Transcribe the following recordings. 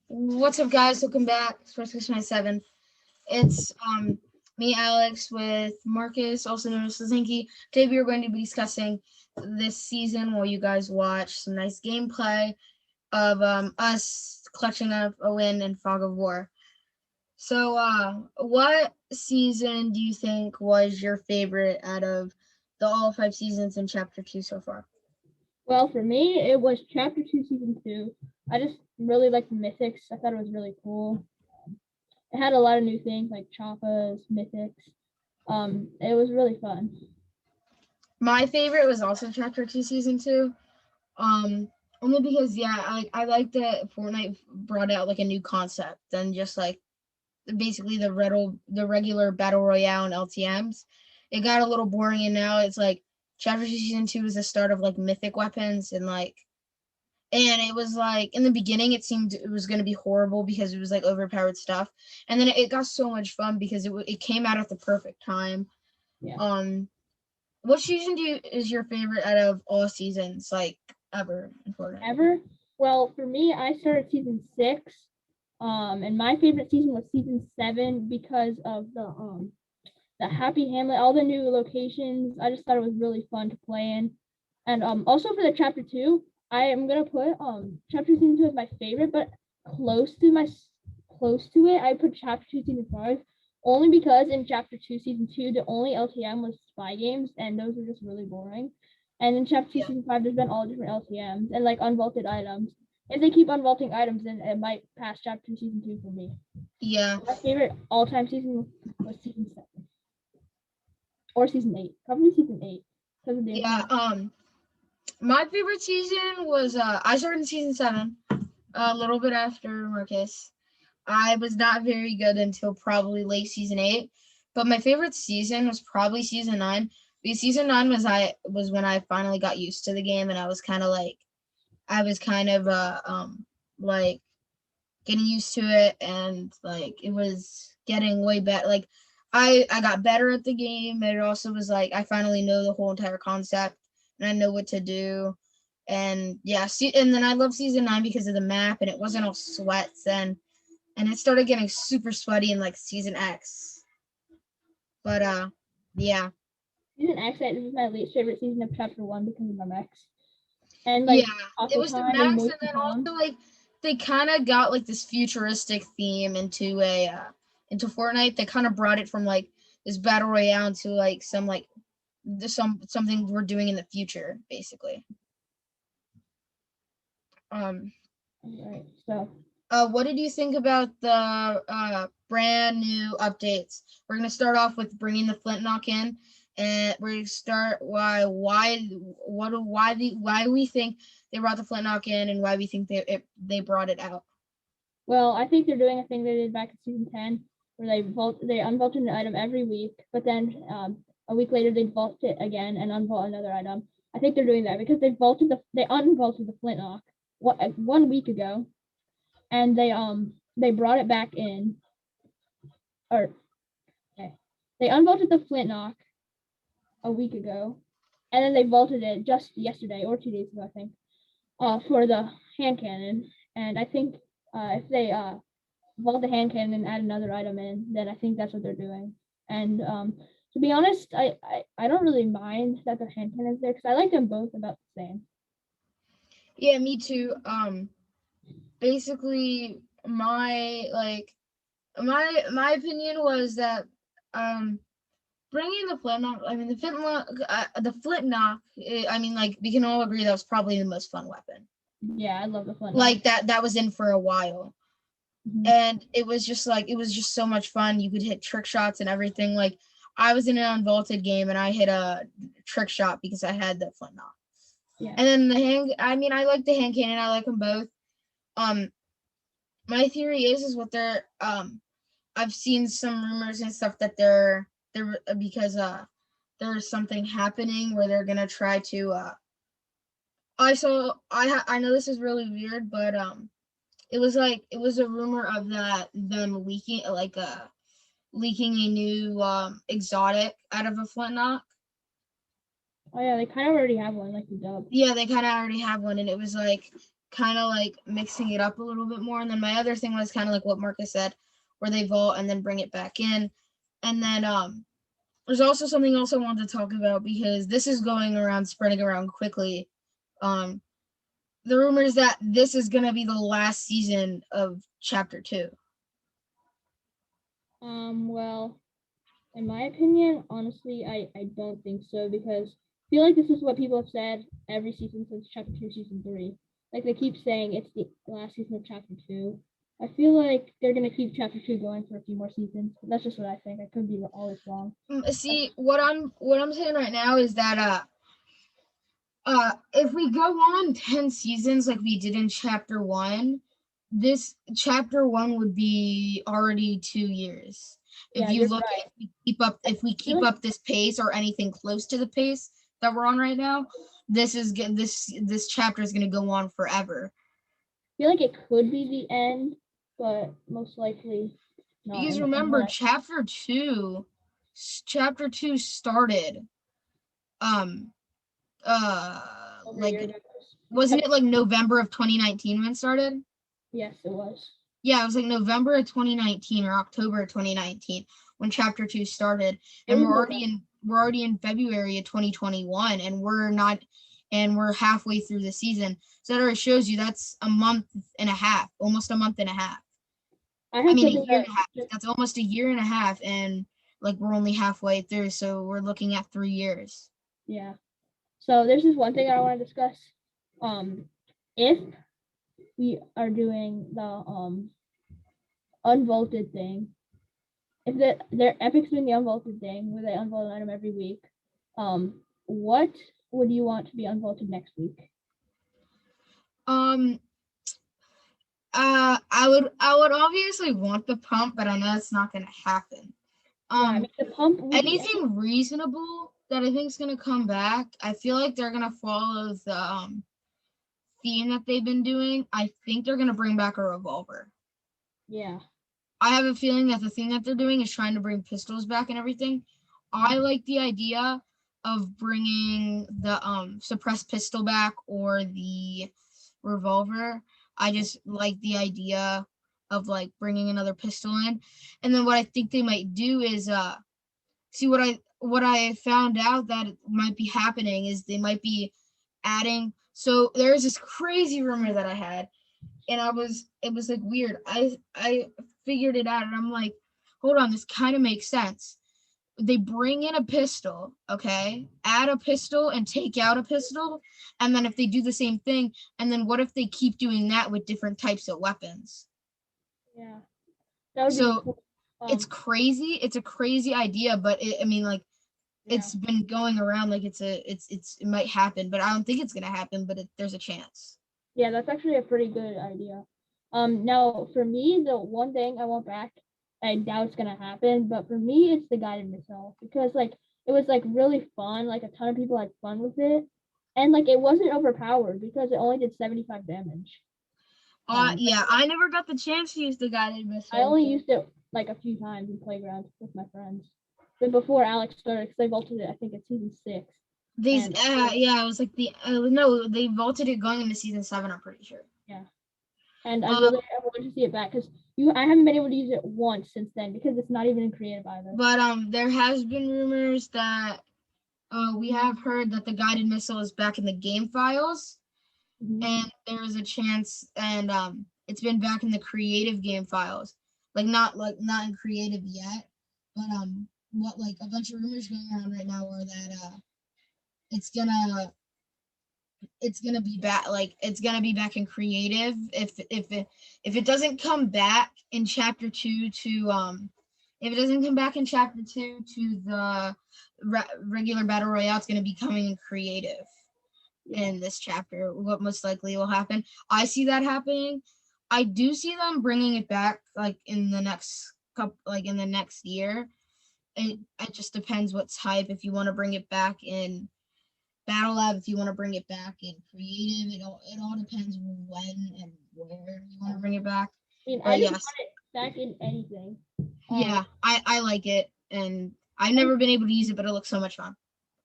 What's up, guys? Welcome back. Sports Discussion 97. It's me, Alex, with Marcus, also known as Slznky. Today we are going to be discussing this season while you guys watch some nice gameplay of us clutching up a win in Fog of War. So, what season do you think was your favorite out of the all 5 seasons in Chapter 2 so far? Well, for me, it was Chapter 2, Season 2. I just really liked the mythics. I thought it was really cool. It had a lot of new things like choppas, mythics. It was really fun. My favorite was also Chapter 2, Season 2. Only because I like that Fortnite brought out like a new concept than just like basically the regular battle royale and LTMs. It got a little boring, and now it's like Chapter 2 Season 2 is the start of like mythic weapons, and it was like in the beginning it seemed it was going to be horrible because it was like overpowered stuff, and then it got so much fun because it came out at the perfect time. Yeah. What season is your favorite out of all seasons, like ever in Fortnite? Ever? Well, for me, I started Season 6. And my favorite season was Season 7 because of the Happy Hamlet, all the new locations. I just thought it was really fun to play in. And also for the Chapter 2, I am gonna put Chapter Season 2 as my favorite, but close to it, I put Chapter 2 Season 5, only because in Chapter 2 Season 2 the only LTM was spy games, and those were just really boring. And in Chapter 2 Season 5 there's been all different LTMs and like unvaulted items. If they keep unvaulting items, then it might pass Chapter 2 Season 2 for me. Yeah. My favorite all-time season was Season 7 or Season 8, probably Season 8 because of the My favorite season was I started in Season 7, a little bit after Marcus. I was not very good until probably late Season 8, but my favorite season was probably Season 9. Because Season 9 was when I finally got used to the game, and I was kind of like getting used to it, and like it was getting way better. Like I got better at the game, and it also was like I finally know the whole entire concept and I know what to do. And yeah, and then I love Season 9 because of the map, and it wasn't all sweats, and it started getting super sweaty in like Season X. But yeah. Season X, this is my least favorite season of Chapter 1 because of the Max. And Yeah, like it Aqua was the Time and Max, and Moisty then Pond. also like they kind of got like this futuristic theme into Fortnite. They kind of brought it from like this battle royale to like something we're doing in the future, basically. Right. So. What did you think about the brand new updates? We're gonna start off with bringing the Flintlock in, and we're gonna start why we think they brought the Flintlock in, and why we think they brought it out. Well, I think they're doing a thing they did back in Season 10, where they unvaulted an item every week, but then a week later they vault it again and unvault another item. I think they're doing that because they unvaulted the Flintlock 1 week ago, and they brought it back in, or okay, they unvaulted the Flintlock a week ago, and then they vaulted it just yesterday or 2 days ago, I think, for the hand cannon. And I think if they vault the hand cannon and add another item in, then I think that's what they're doing. And to be honest, I don't really mind that the hand cannon's there because I like them both about the same. Yeah, me too. Basically, my opinion was that bringing the Flintlock. I mean, the Flintlock. I mean, like we can all agree that was probably the most fun weapon. Yeah, I love the Flintlock. Like that was in for a while. Mm-hmm. And it was just so much fun. You could hit trick shots and everything. Like I was in an unvaulted game and I hit a trick shot because I had the Flintlock. Yeah. And then I like the hand cannon. I like them both. My theory is what they're I've seen some rumors and stuff that they're because there's something happening where they're gonna try to I know this is really weird, but it was a rumor of them leaking a new exotic out of a Flintlock. Oh yeah, they kind of already have one, like the dub. Yeah, they kind of already have one, and it was like kind of like mixing it up a little bit more. And then my other thing was kind of like what Marcus said, where they vault and then bring it back in. And then there's also something else I wanted to talk about because this is going around, spreading around quickly. Um, the rumors that this is gonna be the last season of Chapter 2. Well, in my opinion, honestly, I don't think so because I feel like this is what people have said every season since Chapter 2, Season 3. Like they keep saying it's the last season of Chapter 2. I feel like they're gonna keep Chapter 2 going for a few more seasons. That's just what I think. I could be always wrong. See, what I'm saying right now is that if we go on 10 seasons like we did in Chapter 1, this Chapter 1 would be already 2 years. If Yeah, you you're look, right. if we keep up this pace or anything close to the pace that we're on right now, this chapter is going to go on forever. I feel like it could be the end, but most likely not. Because remember, chapter 2 started like, wasn't it like November of 2019 when it started? Yes, it was. Yeah, it was like November of 2019 or October of 2019 when Chapter 2 started, and we're already in February of 2021, and we're halfway through the season. So that already shows you that's a month and a half, almost a month and a half. I mean, a year and a half. That's almost a year and a half, and like we're only halfway through, so we're looking at 3 years. Yeah. So there's this one thing I want to discuss. If we are doing the unvaulted thing, if their Epic's doing the unvaulted thing where they unvault an item every week, what would you want to be unvaulted next week? I would obviously want the pump, but I know it's not gonna happen. Yeah, I mean, the pump would anything reasonable that I think is gonna come back. I feel like they're gonna follow the theme that they've been doing. I think they're gonna bring back a revolver. Yeah. I have a feeling that the thing that they're doing is trying to bring pistols back and everything. I like the idea of bringing the suppressed pistol back or the revolver. I just like the idea of like bringing another pistol in. And then what I think they might do is see what I found out that might be happening is they might be adding. So there's this crazy rumor that I had, and it was like weird. I figured it out, and I'm like, hold on, this kind of makes sense. They bring in a pistol, okay, add a pistol and take out a pistol, and then if they do the same thing, and then what if they keep doing that with different types of weapons? Yeah, that would so be cool. It's crazy. It's a crazy idea, but I mean, like, it's been going around like it might happen, but I don't think it's gonna happen. But there's a chance. Yeah, that's actually a pretty good idea. Now for me, the one thing I want back, I doubt it's gonna happen, but for me, it's the guided missile because like it was like really fun. Like a ton of people had fun with it, and like it wasn't overpowered because it only did 75 damage. Yeah, I never got the chance to use the guided missile. I only used it like a few times in playground with my friends. But before Alex started, because they vaulted it, I think it's season 6. Yeah, it was like no, they vaulted it going into season 7. I'm pretty sure. Yeah, and I really want to see it back because I haven't been able to use it once since then because it's not even in creative either. But there has been rumors that we have heard that the guided missile is back in the game files, and there's a chance, and it's been back in the creative game files, not in creative yet, but what like a bunch of rumors going around right now are that it's gonna be back, it's gonna be back in creative if it doesn't come back in chapter 2 to if it doesn't come back in chapter 2 to the regular battle royale, it's going to be coming in creative in this chapter. What most likely will happen, I see that happening. I do see them bringing it back like in the next year. It just depends what type. If you want to bring it back in Battle Lab, if you want to bring it back in creative, it all depends when and where you want to bring it back. I mean, I just want it back in anything. Yeah, I like it, and I've never been able to use it, but it looks so much fun.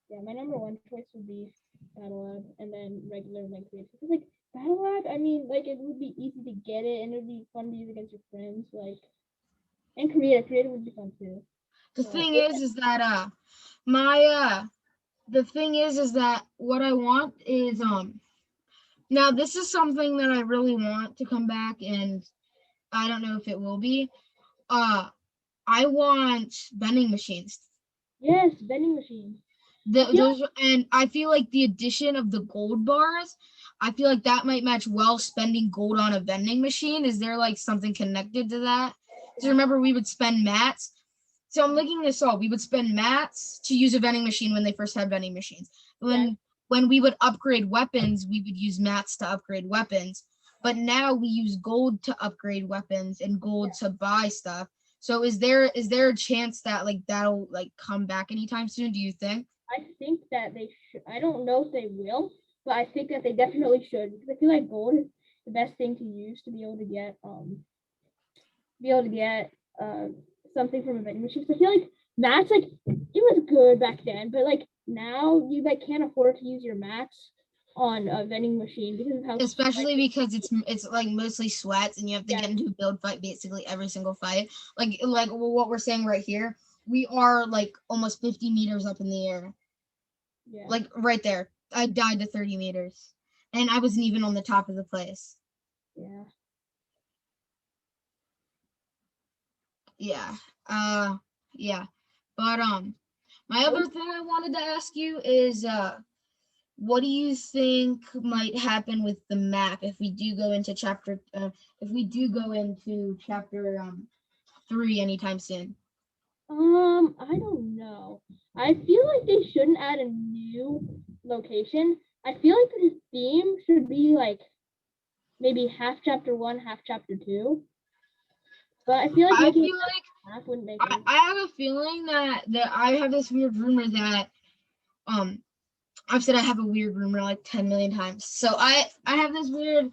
Yeah, my number one choice would be Battle Lab, and then regular like creative. Because like Battle Act, I mean, like, it would be easy to get it, and it would be fun to use against your friends, like, and creative would be fun too. The But thing is that my the thing is that what I want is now this is something that I really want to come back, and I don't know if it will be. I want vending machines. yes, vending machines. I feel Those, and I feel like the addition of the gold bars, I feel like that might match well spending gold on a vending machine. Is there like something connected to that? Because remember we would spend mats. So I'm looking this up. We would spend mats to use a vending machine when they first had vending machines. yeah, When we would upgrade weapons, we would use mats to upgrade weapons. But now we use gold to upgrade weapons and gold to buy stuff. So is there a chance that like that'll like come back anytime soon? Do you think? I think that they should. I don't know if they will, but I think that they definitely should because I feel like gold is the best thing to use to be able to get something from a vending machine. So I feel like that's like it was good back then, but like now you like can't afford to use your max on a vending machine because of how Especially because it's like mostly sweats and you have to yeah, get into a build fight basically every single fight. Like what we're saying right here, we are like almost 50 meters up in the air. yeah, Like right there. I died to 30 meters. And I wasn't even on the top of the place. yeah. Yeah. Uh yeah. But my other thing I wanted to ask you is what do you think might happen with the map if we do go into chapter 3 anytime soon? I don't know. I feel like they shouldn't add a new location. I feel like the theme should be like maybe half chapter one, half chapter two. But I feel like I making feel it like half wouldn't make I, any. I have a feeling that I have this weird rumor that um I've said I have a weird rumor like 10 million times. So I have this weird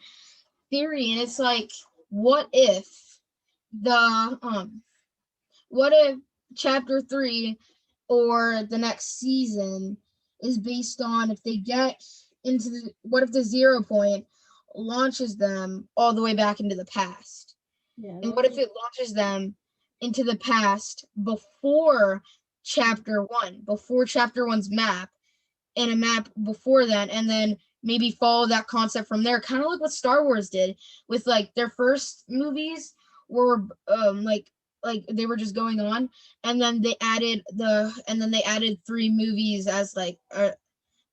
theory, and it's like, what if the what if chapter 3 or the next season is based on if they get into what if the 0 point launches them all the way back into the past? Yeah, And that what would if be. it launches them into the past before chapter one's map, and a map before that, and then maybe follow that concept from there, kind of like what Star Wars did with like their first movies were like they were just going on, and then they added three movies as like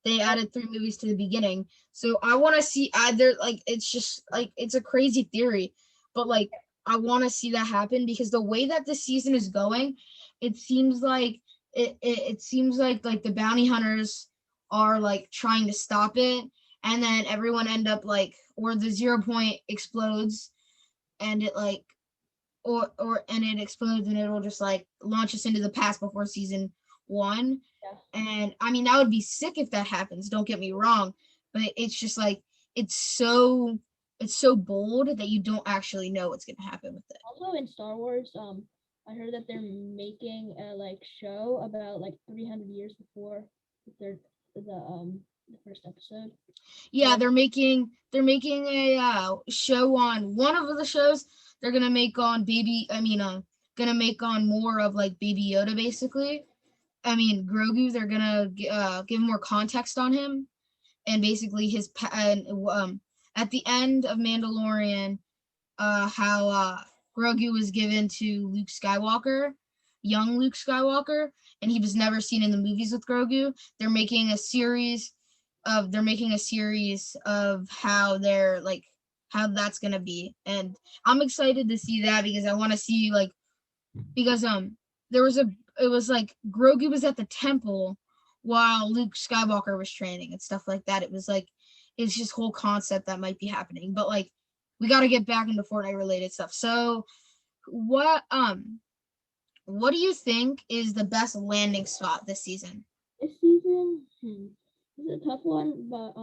they added three movies to the beginning. So I want to see either like it's just like it's a crazy theory, but like I want to see that happen because the way that the season is going, it seems like it seems like the bounty hunters are like trying to stop it, and then everyone end up like or the 0 point explodes, and it like or and it explodes and it'll just like launch us into the past before season one. Yeah. And I mean that would be sick if that happens, don't get me wrong, but it's just like it's so it's so bold that you don't actually know what's going to happen with it. Also in Star Wars, I heard that they're making a like show about like 300 years before the third the first episode. Yeah, So they're making a show on one of the shows. They're gonna make on gonna make on more of like Baby Yoda basically. I mean Grogu. They're gonna give more context on him, and basically at the end of Mandalorian, how Grogu was given to Luke Skywalker, young Luke Skywalker, and he was never seen in the movies with Grogu. They're making a series of how that's gonna be, and I'm excited to see that because I want to see like because there was a it was like Grogu was at the temple while Luke Skywalker was training and stuff like that. It was like it's just whole concept that might be happening. But like we got to get back into Fortnite related stuff. So what do you think is the best landing spot this season? this season, this is a tough one, but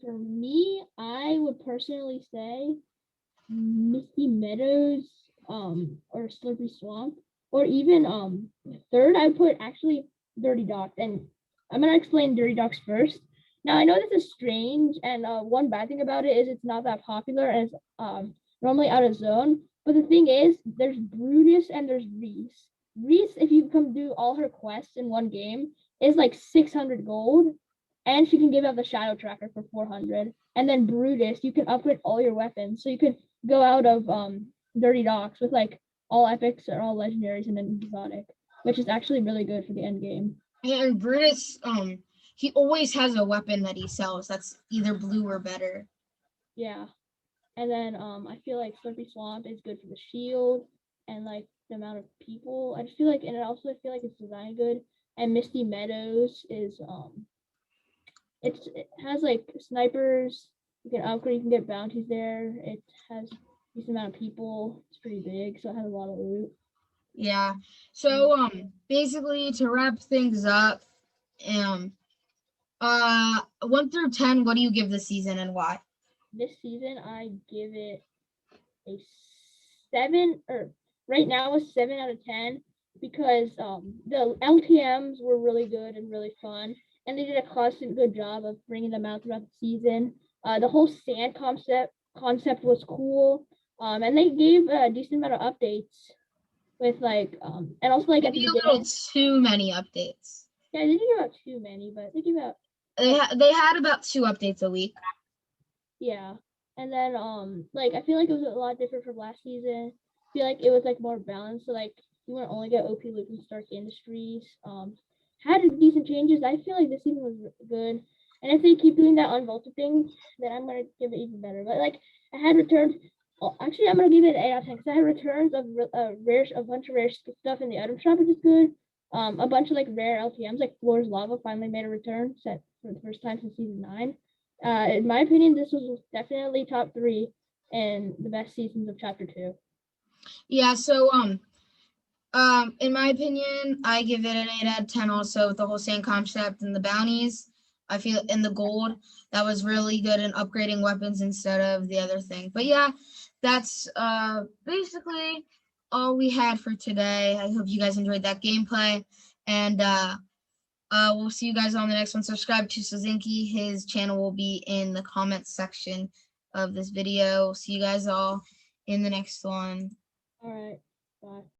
for me, I would personally say Misty Meadows, or Slippery Swamp, or even third, I put actually Dirty Docks, and I'm gonna explain Dirty Docks first. Now I know this is strange, and one bad thing about it is it's not that popular and it's normally out of zone. But the thing is, there's Brutus and there's Reese. Reese, if you come do all her quests in one game, is like 600 gold, and she can give out the shadow tracker for 400. And then Brutus, you can upgrade all your weapons, so you can go out of Dirty Docks with like all epics or all legendaries and then exotic, which is actually really good for the end game. And Brutus, he always has a weapon that he sells that's either blue or better. Yeah. And then I feel like Slurpy Swamp is good for the shield and like the amount of people. I just feel like, and also I feel like it's designed good. And Misty Meadows is it has like snipers. You can upgrade. You can get bounties there. It has a decent amount of people. It's pretty big, so it has a lot of loot. Yeah. So basically to wrap things up, 1 through 10, what do you give this season and why? This season, I give it a 7, or right now a 7 out of 10, because the LTMs were really good and really fun, and they did a constant good job of bringing them out throughout the season. The whole sand concept was cool, and they gave a decent amount of updates with like and also like at the Maybe a beginning. little too many updates. Yeah, they didn't give out too many, but they gave out. They had about 2 updates a week. Yeah. And then like I feel like it was a lot different from last season. I feel like it was like more balanced. So like you wouldn't only get OP Loop and Stark Industries. Had decent changes. I feel like this season was good. And if they keep doing that unvaulted thing, then I'm gonna give it even better. But like I had returns. Oh, actually, I'm gonna give it an 8 out of 10 because I had returns of a bunch of rare stuff in the item shop, which is good. A bunch of like rare LTMs, like Floor's Lava finally made a return, set for the first time since season 9. In my opinion, this was definitely top 3 and the best seasons of chapter 2. Yeah, so in my opinion, I give it an 8 out of 10 also with the whole sand concept and the bounties. I feel in the gold that was really good in upgrading weapons instead of the other thing. But yeah, that's basically all we had for today. I hope you guys enjoyed that gameplay, and we'll see you guys on the next one. Subscribe to Slznky. His channel will be in the comments section of this video. See you guys all in the next one. All right. Bye.